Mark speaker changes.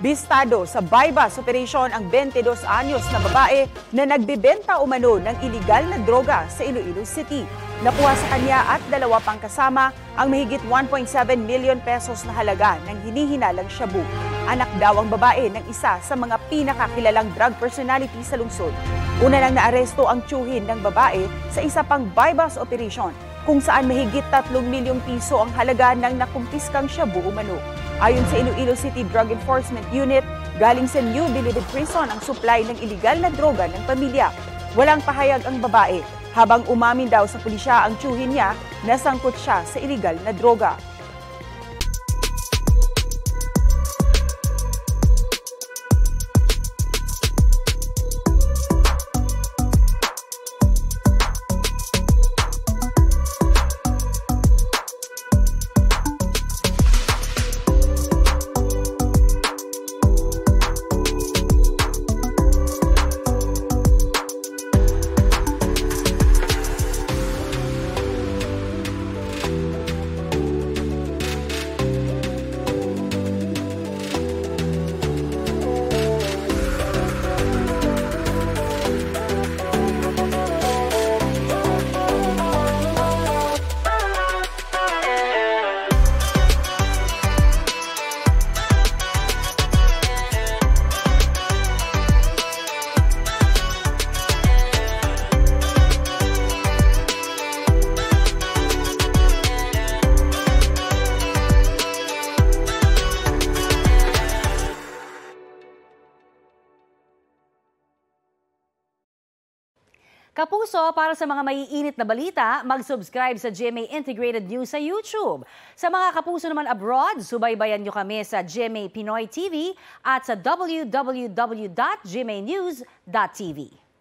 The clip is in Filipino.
Speaker 1: Bistado sa bypass operation ang 22 anyos na babae na nagbebenta umano ng iligal na droga sa Iloilo City. Nakuha sa kanya at dalawa pang kasama ang mahigit 1.7 million pesos na halaga ng hinihinalang shabu. Anak daw ang babae ng isa sa mga pinakakilalang drug personality sa lungsod. Una nang naaresto ang tiyuhin ng babae sa isa pang bypass operation kung saan mahigit 3 milyong piso ang halaga ng nakumpiskang shabu umano. Ayon sa Iloilo City Drug Enforcement Unit, galing sa New Bilibid Prison ang supply ng iligal na droga ng pamilya. Walang pahayag ang babae. Habang umamin daw sa pulisya ang tiyuhin niya, nasangkot siya sa iligal na droga.
Speaker 2: Kapuso, para sa mga maiinit na balita, mag-subscribe sa GMA Integrated News sa YouTube. Sa mga kapuso naman abroad, subaybayan nyo kami sa GMA Pinoy TV at sa www.gmanews.tv.